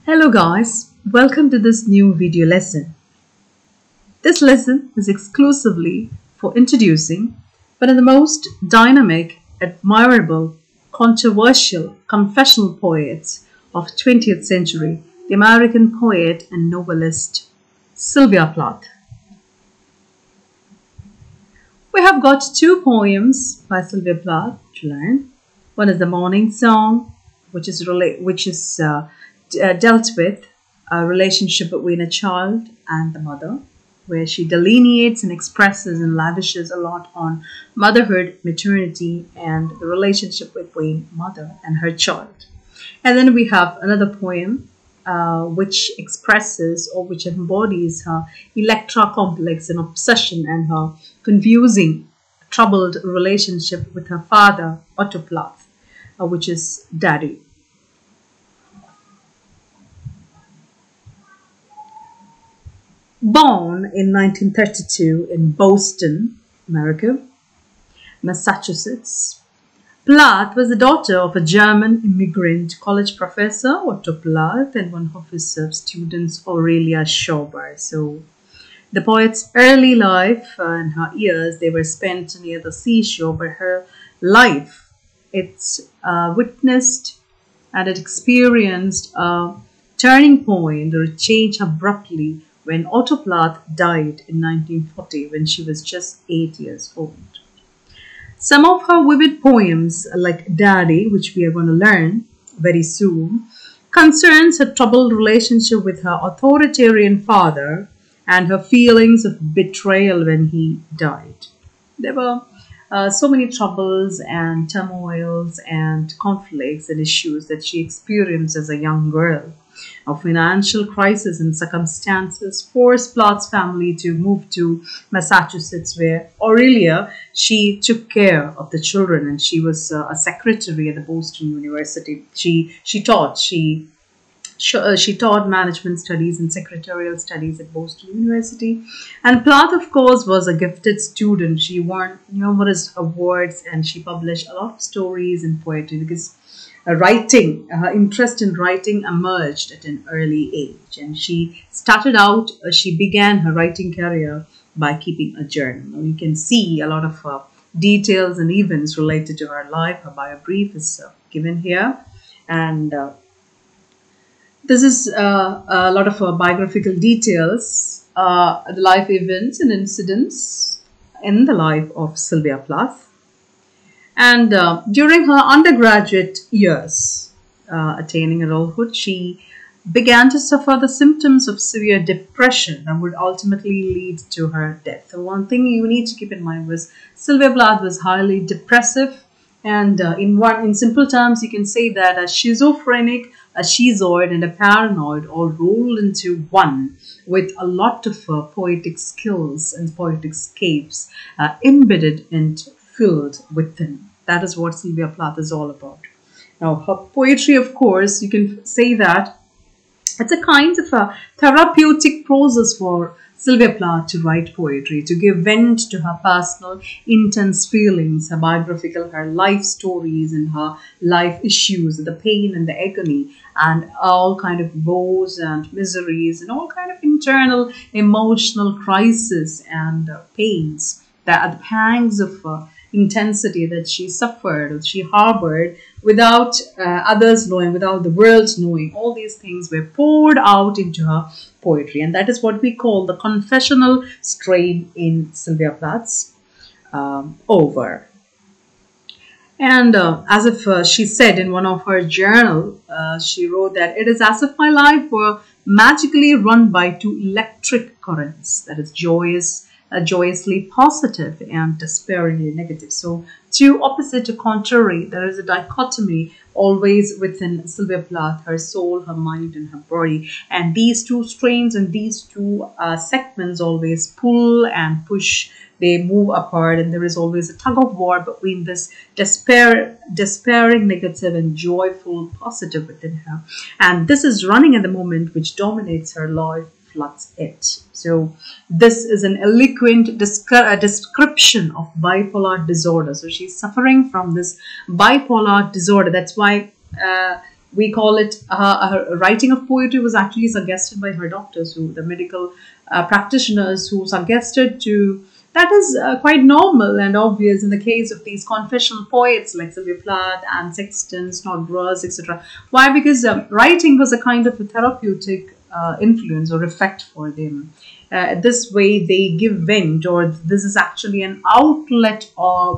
Hello guys, welcome to this new video lesson. This lesson is exclusively for introducing one of the most dynamic, admirable, controversial, confessional poets of 20th century, the American poet and novelist Sylvia Plath. We have got two poems by Sylvia Plath to learn. One is the Morning Song, which is dealt with a relationship between a child and the mother, where she delineates and expresses and lavishes a lot on motherhood, maternity, and the relationship between mother and her child. And then we have another poem which expresses or which embodies her Electra complex and obsession and her confusing, troubled relationship with her father, Otto Plath, which is Daddy. Born in 1932 in Boston, America, Massachusetts, Plath was the daughter of a German immigrant college professor, Otto Plath, and one of his students, Aurelia Schauber. So the poet's early life and her years, they were spent near the seashore, but her life, it's witnessed and it experienced a turning point or a change abruptly when Otto Plath died in 1940 when she was just 8 years old. Some of her vivid poems, like Daddy, which we are going to learn very soon, concerns her troubled relationship with her authoritarian father and her feelings of betrayal when he died. There were so many troubles and turmoils and conflicts and issues that she experienced as a young girl. A financial crisis and circumstances forced Plath's family to move to Massachusetts, where Aurelia, she took care of the children, and she was a secretary at the Boston University. She taught management studies and secretarial studies at Boston University. And Plath, of course, was a gifted student. She won numerous awards and she published a lot of stories and poetry because her interest in writing emerged at an early age. And she began her writing career by keeping a journal. You can see a lot of details and events related to her life. Her bio brief is given here. And this is a lot of biographical details, the life events and incidents in the life of Sylvia Plath. And during her undergraduate years, attaining adulthood, she began to suffer the symptoms of severe depression that would ultimately lead to her death. So one thing you need to keep in mind was Sylvia Plath was highly depressive. And in simple terms, you can say that a schizophrenic, a schizoid, and a paranoid all rolled into one, with a lot of poetic skills and poetic scapes embedded and filled within. That is what Sylvia Plath is all about. Now, her poetry, of course, you can say that it's a kind of a therapeutic process for Sylvia Plath to write poetry, to give vent to her personal, intense feelings, her biographical, her life stories and her life issues, the pain and the agony, and all kind of woes and miseries and all kind of internal emotional crisis and pains, the pangs of intensity that she suffered or she harbored without others knowing, without the world knowing. All these things were poured out into her poetry, and that is what we call the confessional strain in Sylvia Plath's over. And as if she said in one of her journal, she wrote that it is as if my life were magically run by two electric currents, that is joyously positive and despairingly negative. So two opposite to contrary, there is a dichotomy always within Sylvia Plath, her soul, her mind and her body. And these two strains and these two segments always pull and push. They move apart, and there is always a tug of war between this despairing negative and joyful positive within her. And this is running at the moment, which dominates her life, floods it. So this is an eloquent description of bipolar disorder. So she's suffering from this bipolar disorder. That's why we call it, her writing of poetry was actually suggested by her doctors, the medical practitioners who suggested to. That is quite normal and obvious in the case of these confessional poets like Sylvia Plath and Sexton, Snodgrass, etc. Why? Because writing was a kind of a therapeutic influence or effect for them. This way they give vent, or this is actually an outlet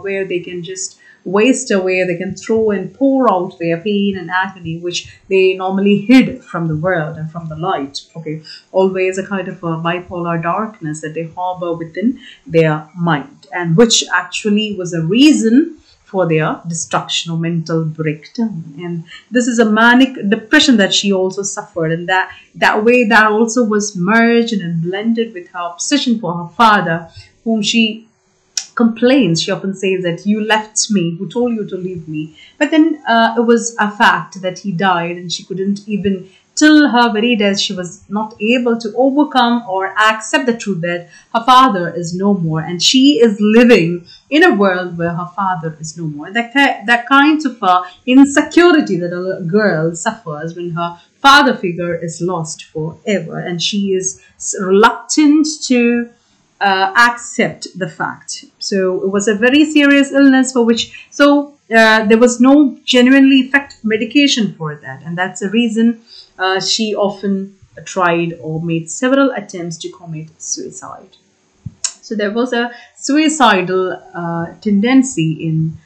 where they can just waste away, they can throw and pour out their pain and agony, which they normally hid from the world and from the light. Okay, always a kind of a bipolar darkness that they harbor within their mind, and which actually was a reason for their destruction or mental breakdown. And this is a manic depression that she also suffered, and that way that also was merged and blended with her obsession for her father, whom she complains. She often says that you left me, who told you to leave me? But then it was a fact that he died, and she couldn't even, till her very death, she was not able to overcome or accept the truth that her father is no more, and she is living in a world where her father is no more. That kind of insecurity that a girl suffers when her father figure is lost forever, and she is reluctant to accept the fact. So it was a very serious illness for which, there was no genuinely effective medication for that, and that's the reason she often tried or made several attempts to commit suicide. So there was a suicidal tendency in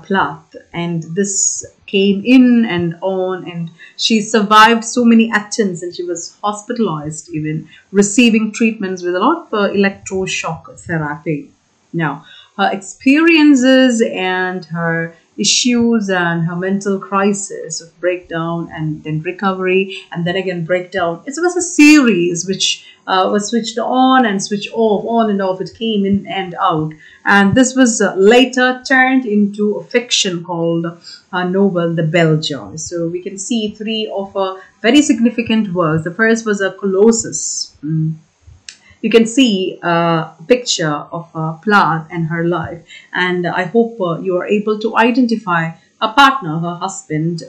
Plath, and this came in and on, and she survived so many attempts, and she was hospitalized, even receiving treatments with a lot of electroshock therapy. Now, her experiences and her issues and her mental crisis of breakdown and then recovery and then again breakdown, it was a series which was switched on and switched off, on and off. It came in and out, and this was later turned into a fiction called a novel, The Bell Jar. So we can see three of her very significant works. The first was a Colossus. You can see a picture of Plath and her life, and I hope you are able to identify a partner, her husband,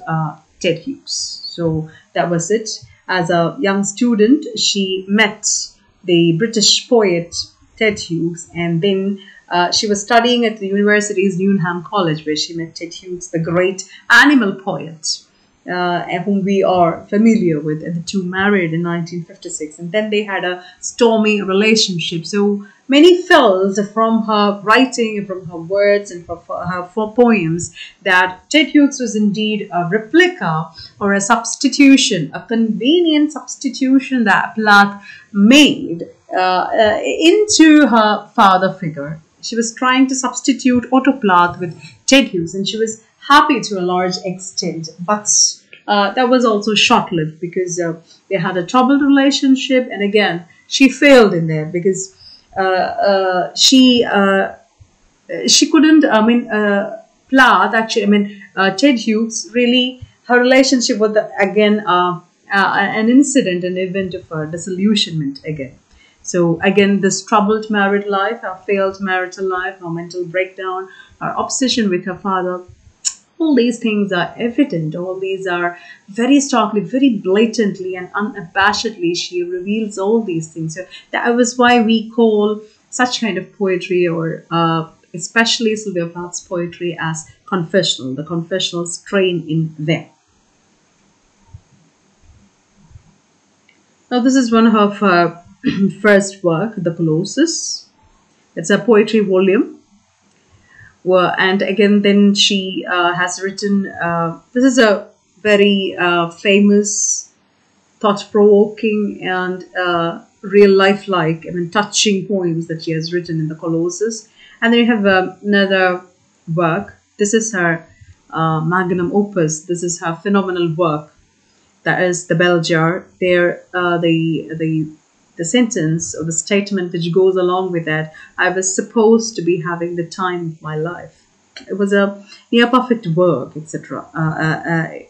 Ted Hughes. So that was it. As a young student, she met the British poet Ted Hughes, and then she was studying at the university's Newnham College, where she met Ted Hughes, the great animal poet, whom we are familiar with. And the two married in 1956, and then they had a stormy relationship. So many felt from her writing and from her words and from her poems that Ted Hughes was indeed a replica or a substitution, a convenient substitution that Plath made into her father figure. She was trying to substitute Otto Plath with Ted Hughes, and she was happy to a large extent, but that was also short-lived, because they had a troubled relationship, and again she failed in there because she couldn't. Plath actually. Ted Hughes really, her relationship was again an incident, an event of her disillusionment again. So again, this troubled married life, her failed marital life, her mental breakdown, her obsession with her father, all these things are evident. All these are very starkly, very blatantly and unabashedly she reveals all these things. So that was why we call such kind of poetry, or especially Sylvia Plath's poetry, as confessional, the confessional strain in them. Now this is one of her first work, The Colossus. It's a poetry volume. And again, then she has written, this is a very famous, thought-provoking and real life-like, touching poems that she has written in The Colossus. And then you have another work. This is her magnum opus. This is her phenomenal work. That is The Bell Jar. There, the sentence or the statement which goes along with that, I was supposed to be having the time of my life. It was a near perfect work, etc.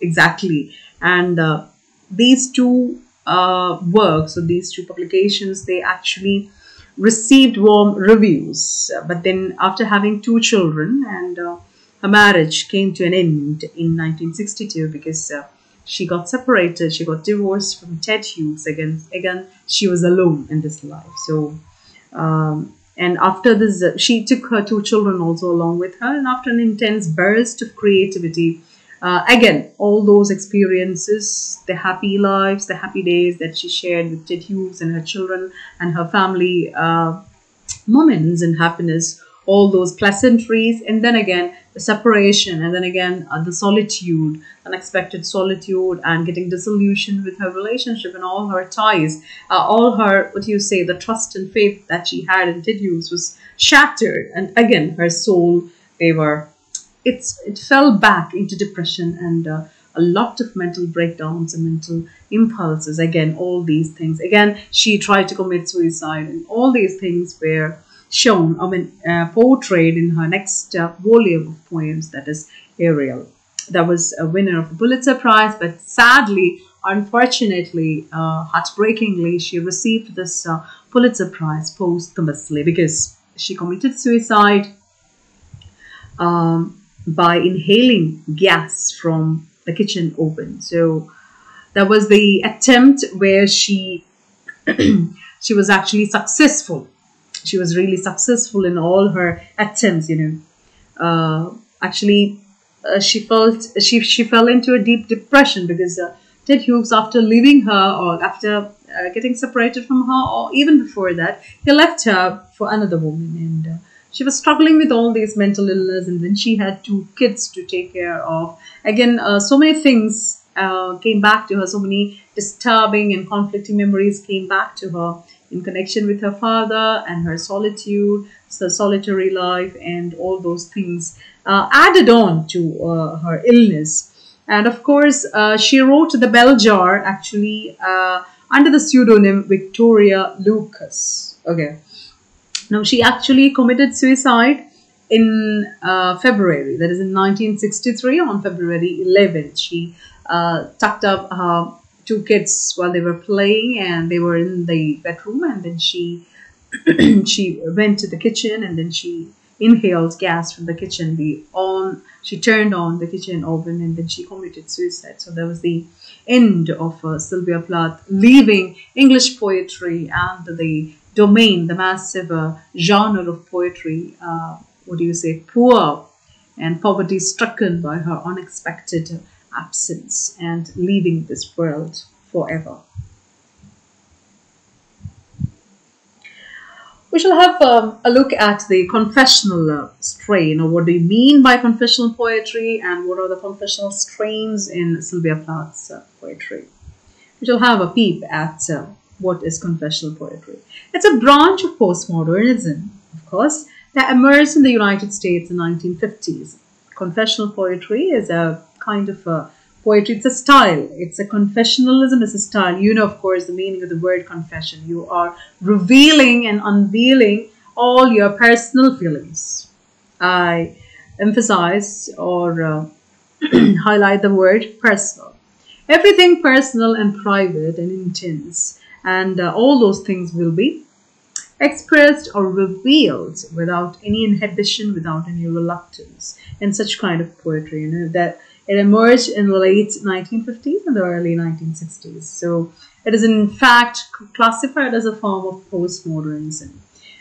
Exactly. And these two works, or these two publications, they actually received warm reviews. But then after having two children, and her marriage came to an end in 1962, because she got separated. She got divorced from Ted Hughes. Again, she was alone in this life. So, and after this, she took her two children also along with her. And after an intense burst of creativity, again, all those experiences, the happy lives, the happy days that she shared with Ted Hughes and her children and her family, moments and happiness, all those pleasantries, and then again the separation, and then again the solitude, unexpected solitude, and getting disillusioned with her relationship and all her ties, all her, what do you say, the trust and faith that she had in Ted Hughes was shattered, and again her soul, they were, it fell back into depression and a lot of mental breakdowns and mental impulses. Again, all these things. Again, she tried to commit suicide, and all these things were shown, portrayed in her next volume of poems, that is Ariel. That was a winner of the Pulitzer Prize, but sadly, unfortunately, heartbreakingly, she received this Pulitzer Prize posthumously because she committed suicide by inhaling gas from the kitchen oven. So that was the attempt where she she was actually successful. She was really successful in all her attempts, she fell into a deep depression because Ted Hughes, after leaving her, or after getting separated from her, or even before that, he left her for another woman, and she was struggling with all these mental illness, and then she had two kids to take care of. Again, so many things came back to her, so many disturbing and conflicting memories came back to her in connection with her father and her solitude, her solitary life, and all those things added on to her illness. And of course, she wrote The Bell Jar actually under the pseudonym Victoria Lucas. Okay. Now, she actually committed suicide in February, that is in 1963, on February 11th. She tucked up her two kids while they were playing, and they were in the bedroom, and then she she went to the kitchen, and then she inhaled gas from the kitchen. She turned on the kitchen oven, and then she committed suicide. So that was the end of Sylvia Plath, leaving English poetry and the domain, the massive genre of poetry, poor and poverty stricken by her unexpected absence, and leaving this world forever. We shall have a look at the confessional strain, or what do you mean by confessional poetry, and what are the confessional strains in Sylvia Plath's poetry. We shall have a peep at what is confessional poetry. It's a branch of postmodernism, of course, that emerged in the United States in the 1950s. Confessional poetry is a kind of a poetry. It's a style. It's a confessionalism. It's a style. You know, of course, the meaning of the word confession. You are revealing and unveiling all your personal feelings. I emphasize or highlight the word personal. Everything personal and private and intense, and all those things will be expressed or revealed without any inhibition, without any reluctance, in such kind of poetry, that it emerged in the late 1950s and the early 1960s. So it is in fact classified as a form of postmodernism.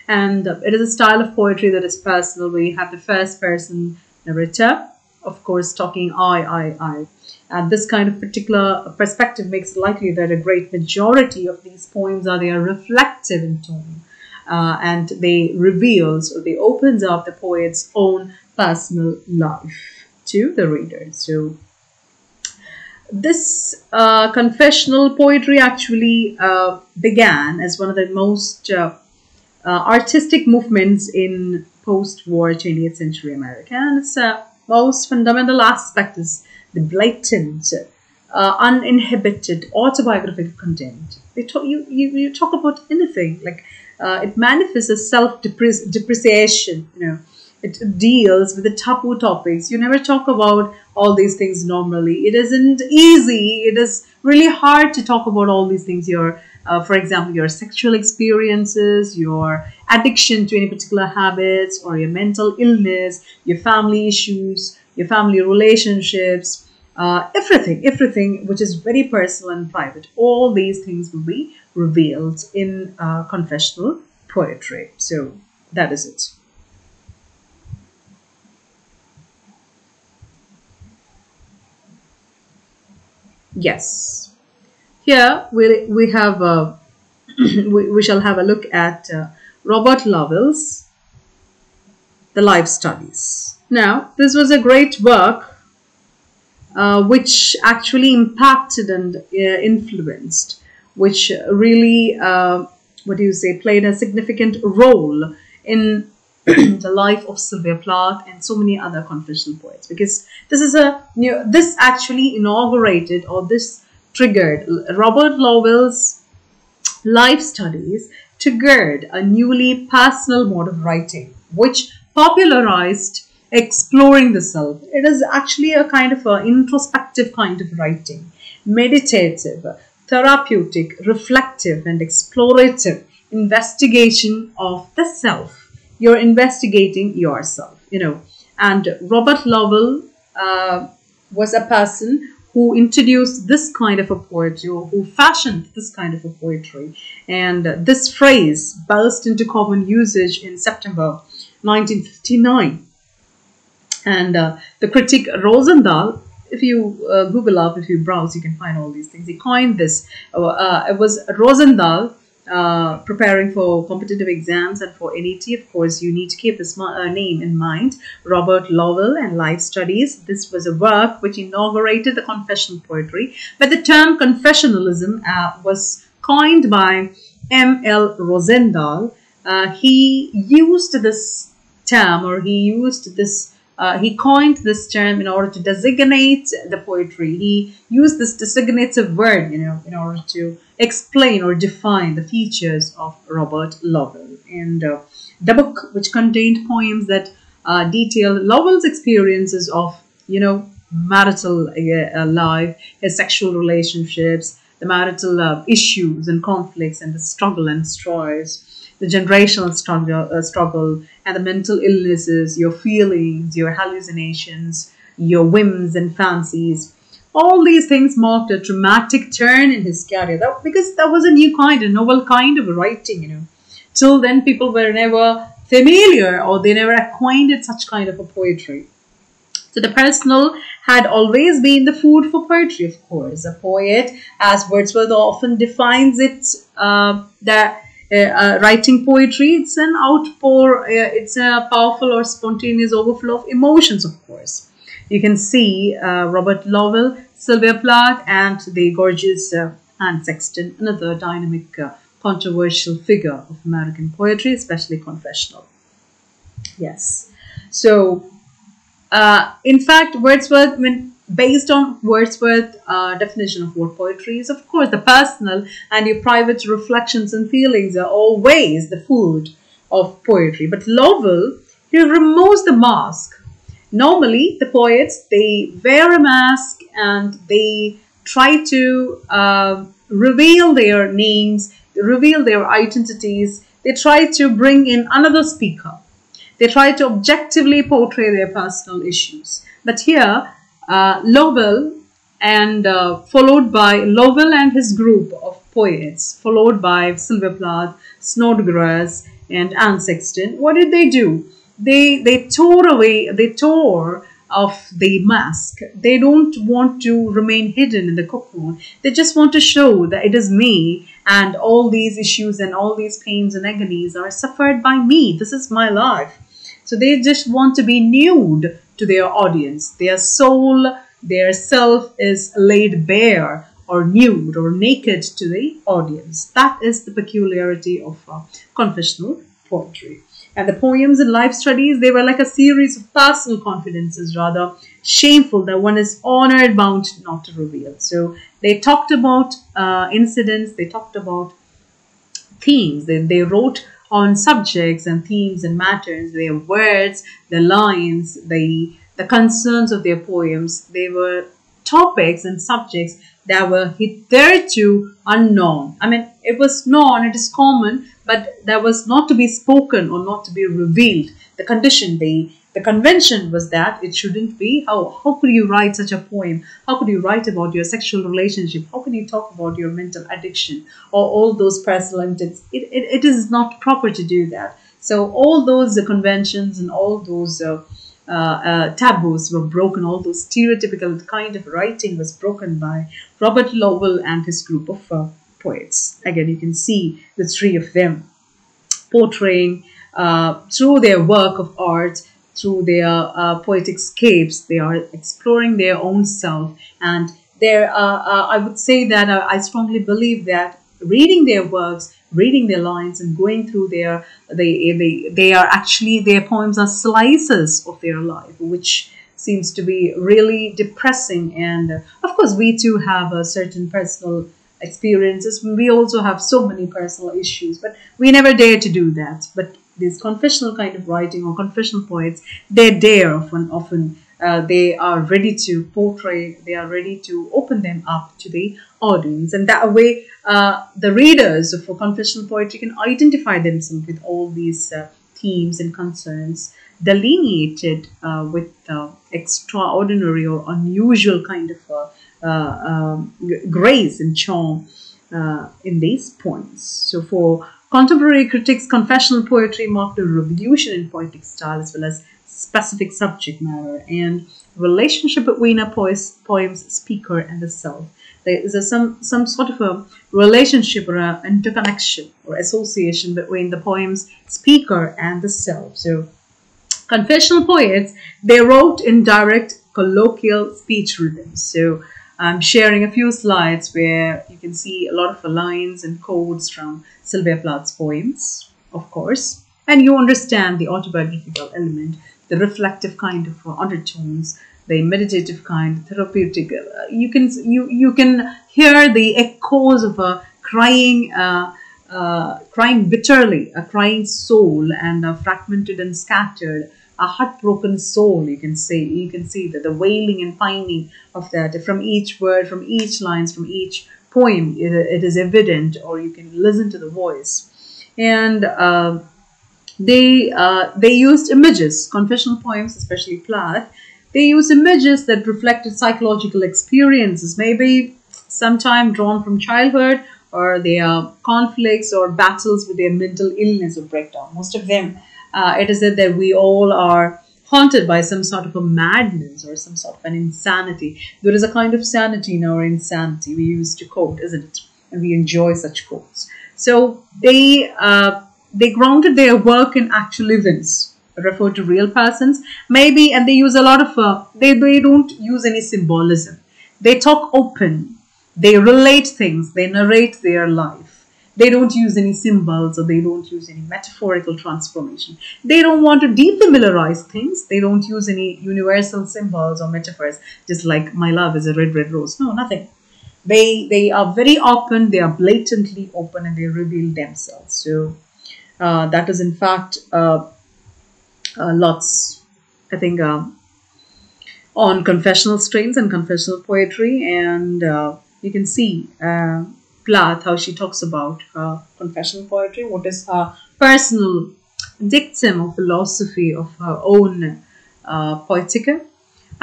And it is a style of poetry that is personal, where you have the first person narrator, of course, talking I. And this kind of particular perspective makes it likely that a great majority of these poems they are reflective in tone. And they reveals, or they opens up the poet's own personal life to the reader. So this confessional poetry actually began as one of the most artistic movements in post-war 20th century America. And its most fundamental aspect is the blatant, uninhibited autobiographical content. You talk about anything, like it manifests as self-depreciation. It deals with the taboo topics. You never talk about all these things normally. It isn't easy. It is really hard to talk about all these things. For example, your sexual experiences, your addiction to any particular habits, or your mental illness, your family issues, your family relationships, everything which is very personal and private, all these things will be revealed in confessional poetry. So that is it. Yes. Here we have we shall have a look at Robert Lovell's The Life Studies. Now, this was a great work which actually impacted and influenced, which really, what do you say, played a significant role in the life of Sylvia Plath and so many other confessional poets. Because this is this actually inaugurated, or this triggered, Robert Lovell's Life Studies triggered a newly personal mode of writing, which popularized exploring the self. It is actually a kind of an introspective kind of writing, meditative, therapeutic, reflective, and explorative investigation of the self. You're investigating yourself, And Robert Lovell was a person who introduced this kind of a poetry, or who fashioned this kind of a poetry. And this phrase burst into common usage in September 1959. And the critic Rosendahl, if you Google up, if you browse, you can find all these things. He coined this. It was Rosendahl preparing for competitive exams and for NET. Of course, you need to keep his name in mind. Robert Lovell and Life Studies. This was a work which inaugurated the confessional poetry. But the term confessionalism was coined by M.L. Rosendahl. He used this term, or he coined this term in order to designate the poetry. He used this designative word, in order to explain or define the features of Robert Lovell. And the book, which contained poems that detailed Lovell's experiences of, marital life, his sexual relationships, the marital issues and conflicts, and the struggle and strife, the generational struggle, and the mental illnesses, your feelings, your hallucinations, your whims and fancies. All these things marked a dramatic turn in his career, because that was a new kind, a novel kind of writing. Till then, people were never familiar, or they never acquainted such kind of a poetry. So the personal had always been the food for poetry, of course. A poet, as Wordsworth often defines it, writing poetry, it's an outpour, it's a powerful or spontaneous overflow of emotions, of course. You can see Robert Lovell, Sylvia Plath, and the gorgeous Anne Sexton, another dynamic, controversial figure of American poetry, especially confessional. Yes. So, in fact, Wordsworth, based on Wordsworth's definition of what poetry is, of course, the personal and your private reflections and feelings are always the food of poetry. But Lovell, he removes the mask. Normally, the poets, they wear a mask and they try to reveal their names, reveal their identities. They try to bring in another speaker. They try to objectively portray their personal issues. But here, Lovell and followed by Lovell and his group of poets, followed by Sylvia Plath, Snodgrass, and Anne Sexton, what did they do? They tore off the mask. They don't want to remain hidden in the cocoon. They just want to show that it is me, and all these issues and all these pains and agonies are suffered by me. This is my life. So they just want to be nude to their audience. Their soul, their self is laid bare or nude or naked to the audience. That is the peculiarity of confessional poetry. And the poems and life studies, they were like a series of personal confidences, rather shameful, that one is honored bound not to reveal. So they talked about incidents, they talked about themes, they wrote on subjects and themes and matters, their words, the lines, the concerns of their poems. They were topics and subjects that were hitherto unknown. I mean, it was known, it is common, but that was not to be spoken or not to be revealed. The condition, the The convention was that it shouldn't be. How could you write such a poem? How could you write about your sexual relationship? How can you talk about your mental addiction or all those personal intents? It is not proper to do that. So all those conventions and all those taboos were broken. All those stereotypical kind of writing was broken by Robert Lowell and his group of poets. Again, you can see the three of them portraying through their work of art, through their poetic scapes, they are exploring their own self. And I would say that I strongly believe that reading their works, reading their lines, and going through they are actually, their poems are slices of their life, which seems to be really depressing. And of course, we too have a certain personal experiences. We also have so many personal issues, but we never dare to do that. But this confessional kind of writing or confessional poets, they dare often they are ready to portray, they are ready to open them up to the audience. And that way, the readers of confessional poetry can identify themselves with all these themes and concerns delineated with extraordinary or unusual kind of grace and charm in these poems. So for contemporary critics, confessional poetry marked a revolution in poetic style as well as specific subject matter and relationship between a poem's speaker and the self. There is some sort of a relationship or an interconnection or association between the poem's speaker and the self. So confessional poets, they wrote in direct colloquial speech rhythms. So I'm sharing a few slides where you can see a lot of lines and quotes from Sylvia Plath's poems, of course, and you understand the autobiographical element, the reflective kind of undertones, the meditative kind, therapeutic. You can hear the echoes of a crying bitterly, a crying soul, and a fragmented and scattered, a heartbroken soul. You can see that the wailing and pining of that from each word, from each lines, from each poem. It is evident, or you can listen to the voice. And they used images. Confessional poems, especially Plath, they used images that reflected psychological experiences, maybe sometime drawn from childhood, or their conflicts or battles with their mental illness or breakdown. Most of them, it is said that we all are haunted by some sort of a madness or some sort of an insanity. There is a kind of sanity in our insanity, we used to quote, isn't it? And we enjoy such quotes. So they grounded their work in actual events, refer to real persons, maybe, and they use a lot of, they don't use any symbolism. They talk open, they relate things, they narrate their life. They don't use any symbols or they don't use any metaphorical transformation. They don't want to defamiliarize things. They don't use any universal symbols or metaphors, just like my love is a red, red rose. No, nothing. They are very open, they are blatantly open, and they reveal themselves. So that is in fact lots, I think, on confessional strains and confessional poetry. And you can see Plath, how she talks about confessional poetry, what is her personal dictum or philosophy of her own poetica.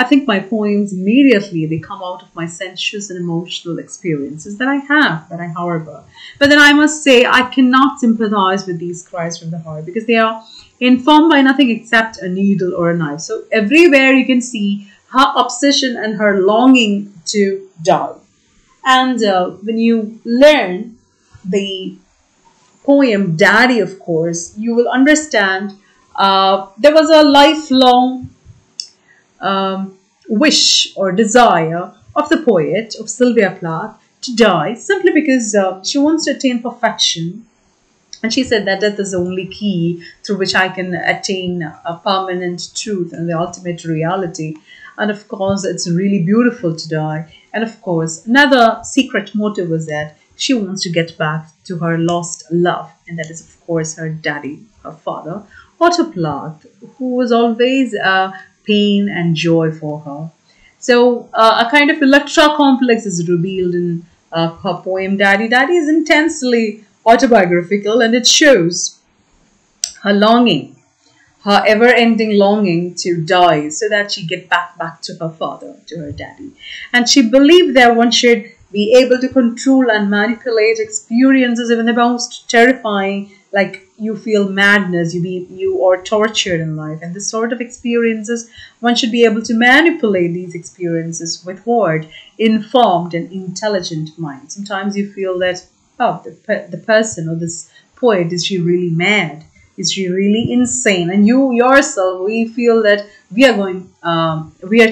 I think my poems immediately, they come out of my sensuous and emotional experiences that I harbor. But then I must say, I cannot sympathize with these cries from the heart because they are informed by nothing except a needle or a knife. So everywhere you can see her obsession and her longing to die. And when you learn the poem Daddy, of course, you will understand there was a lifelong wish or desire of the poet, of Sylvia Plath, to die simply because she wants to attain perfection. And she said that death is the only key through which I can attain a permanent truth and the ultimate reality. And of course, it's really beautiful to die. And of course, another secret motive was that she wants to get back to her lost love. And that is, of course, her daddy, her father, Otto Plath, who was always pain and joy for her. So a kind of Electra complex is revealed in her poem Daddy. Daddy is intensely autobiographical, and it shows her longing, her ever-ending longing to die so that she get back to her father, to her daddy. And she believed that one should be able to control and manipulate experiences, even the most terrifying, like you feel madness, you are tortured in life, and this sort of experiences, one should be able to manipulate these experiences with what informed and intelligent mind. Sometimes you feel that, oh, the person or this poet, is she really mad? Is she really insane? And you yourself, we feel that we are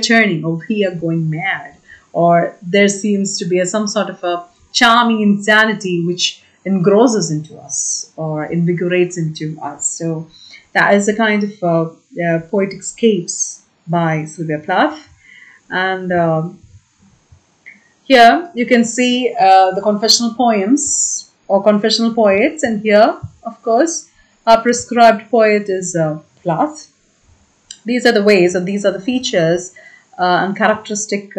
turning, or we are going mad, or there seems to be some sort of a charming insanity which engrosses into us or invigorates into us. So that is a kind of poetic scapes by Sylvia Plath. And here you can see the confessional poems or confessional poets. And here, of course, our prescribed poet is Plath. These are the ways, and these are the features and characteristic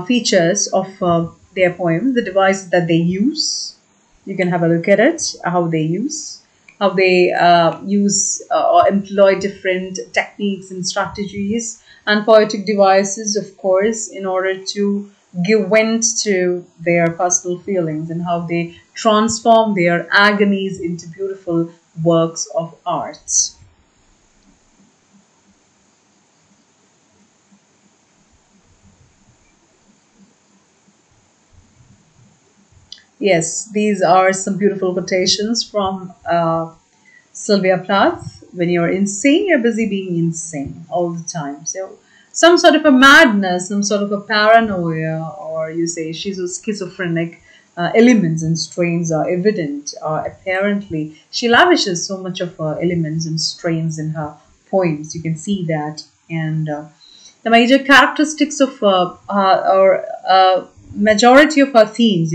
features of their poems, the devices that they use. You can have a look at it, how they use or employ different techniques and strategies and poetic devices, of course, in order to give vent to their personal feelings, and how they transform their agonies into beautiful works of art. Yes, these are some beautiful quotations from Sylvia Plath. When you're insane, you're busy being insane all the time. So some sort of a madness, some sort of a paranoia, or you say schizophrenic elements and strains are evident. Apparently, she lavishes so much of elements and strains in her poems. You can see that. And the major characteristics of or majority of her themes,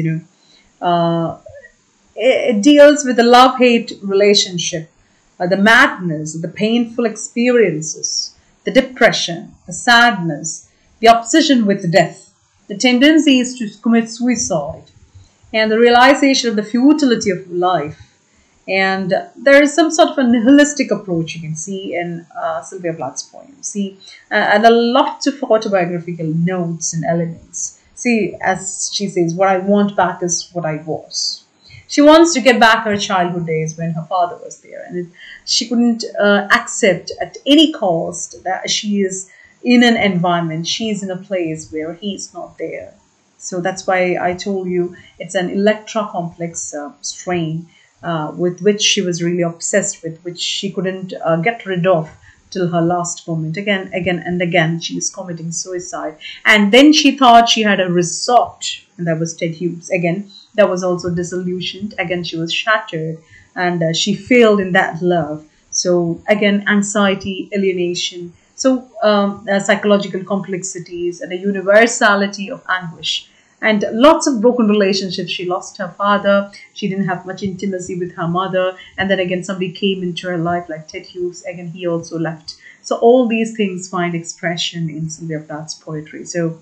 it deals with the love-hate relationship, the madness, the painful experiences, the depression, the sadness, the obsession with death, the tendencies to commit suicide, and the realization of the futility of life. And there is some sort of a nihilistic approach you can see in Sylvia Plath's poems. See, and a lot of autobiographical notes and elements. See, as she says, what I want back is what I was. She wants to get back her childhood days when her father was there, and she couldn't accept at any cost that she is in an environment, she is in a place where he is not there. So that's why I told you it's an electra complex strain with which she was really obsessed with, which she couldn't get rid of till her last moment. Again and again, she is committing suicide. And then she thought she had a resort, and that was Ted Hughes. Again, that was also disillusioned. Again, she was shattered, and she failed in that love. So again, anxiety, alienation, so psychological complexities and a universality of anguish. And lots of broken relationships. She lost her father. She didn't have much intimacy with her mother. And then again, somebody came into her life like Ted Hughes. Again, he also left. So all these things find expression in Sylvia Plath's poetry. So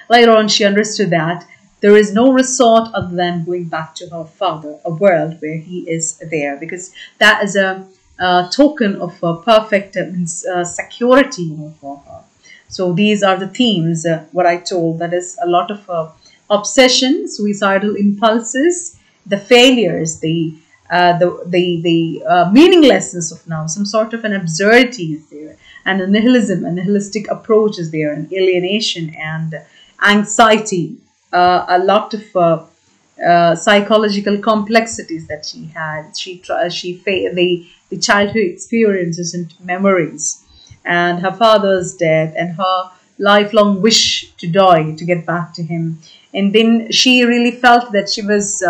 later on, she understood that there is no resort other than going back to her father, a world where he is there, because that is a token of perfect security, for her. So these are the themes, what I told, that is a lot of obsession, suicidal impulses, the failures, the meaninglessness of now, some sort of an absurdity is there, and a nihilism, a nihilistic approach is there, and alienation and anxiety, a lot of psychological complexities that she had. The childhood experiences and memories, and her father's death, and her lifelong wish to die, to get back to him. And then she really felt that she was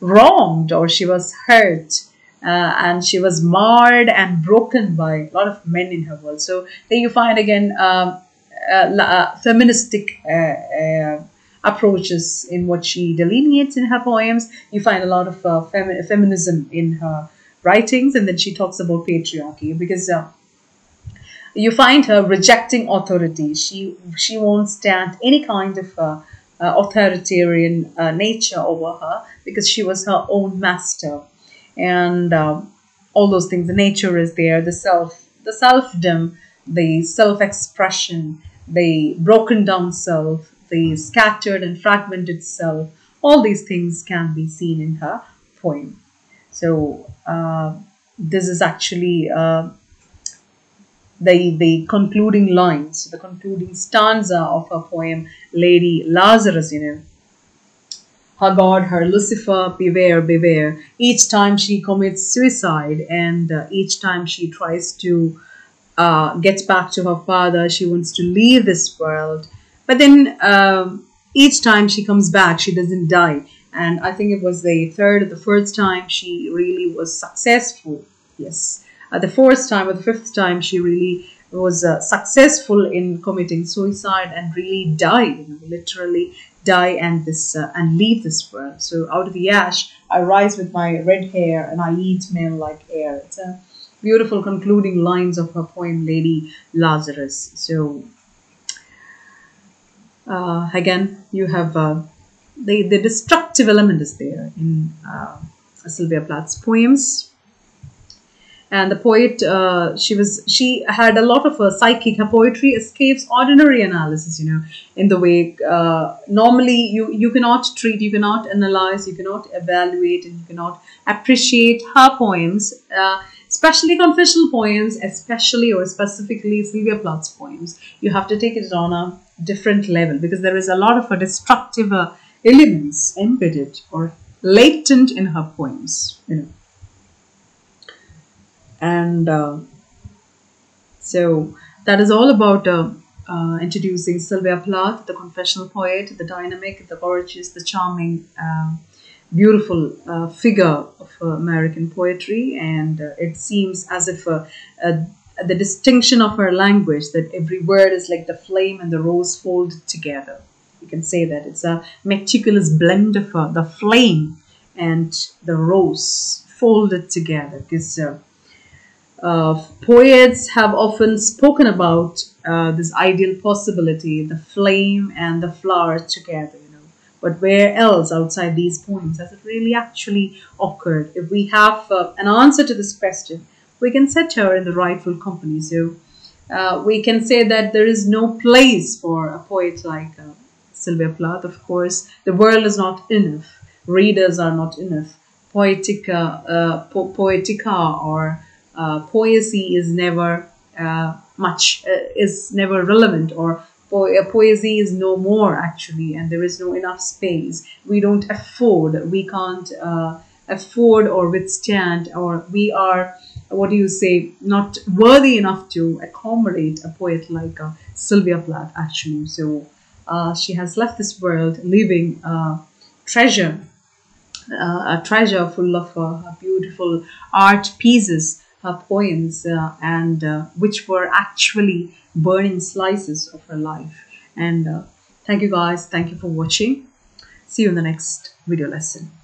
wronged, or she was hurt, and she was marred and broken by a lot of men in her world. So there you find again feministic approaches in what she delineates in her poems. You find a lot of feminism in her writings, and then she talks about patriarchy, because you find her rejecting authority. She won't stand any kind of authoritarian nature over her, because she was her own master. And all those things. The nature is there, the selfdom, the self-expression, the broken down self, the scattered and fragmented self. All these things can be seen in her poem. So this is actually the concluding lines, the concluding stanza of her poem, Lady Lazarus. Her God, her Lucifer, beware, beware. Each time she commits suicide, and each time she tries to get back to her father, she wants to leave this world. But then each time she comes back, she doesn't die. And I think it was the third or the fourth time she really was successful. Yes. The fourth time or the fifth time, she really was successful in committing suicide and really died, literally die and leave this world. So out of the ash, I rise with my red hair and I eat men like air. It's a beautiful concluding lines of her poem, Lady Lazarus. So again, you have the destructive element is there in Sylvia Plath's poems. And the poet, she had a lot of psychic. Her poetry escapes ordinary analysis, in the way normally you cannot treat, you cannot analyze, you cannot evaluate, and you cannot appreciate her poems, especially confessional poems, especially or specifically Sylvia Plath's poems. You have to take it on a different level because there is a lot of destructive elements embedded or latent in her poems, And so that is all about introducing Sylvia Plath, the confessional poet, the dynamic, the gorgeous, the charming, beautiful figure of American poetry. And it seems as if the distinction of her language, that every word is like the flame and the rose folded together. You can say that it's a meticulous blend of the flame and the rose folded together, because poets have often spoken about this ideal possibility, the flame and the flower together, But where else outside these poems has it really actually occurred? If we have an answer to this question, we can set her in the rightful company. So we can say that there is no place for a poet like Sylvia Plath. Of course, the world is not enough. Readers are not enough. Poetica or poesy is never is never relevant, or poesy is no more actually, and there is no enough space. We can't afford or withstand, or we are, not worthy enough to accommodate a poet like Sylvia Plath actually. So she has left this world leaving a treasure full of her beautiful art pieces, her poems, and which were actually burning slices of her life. And thank you guys. Thank you for watching. See you in the next video lesson.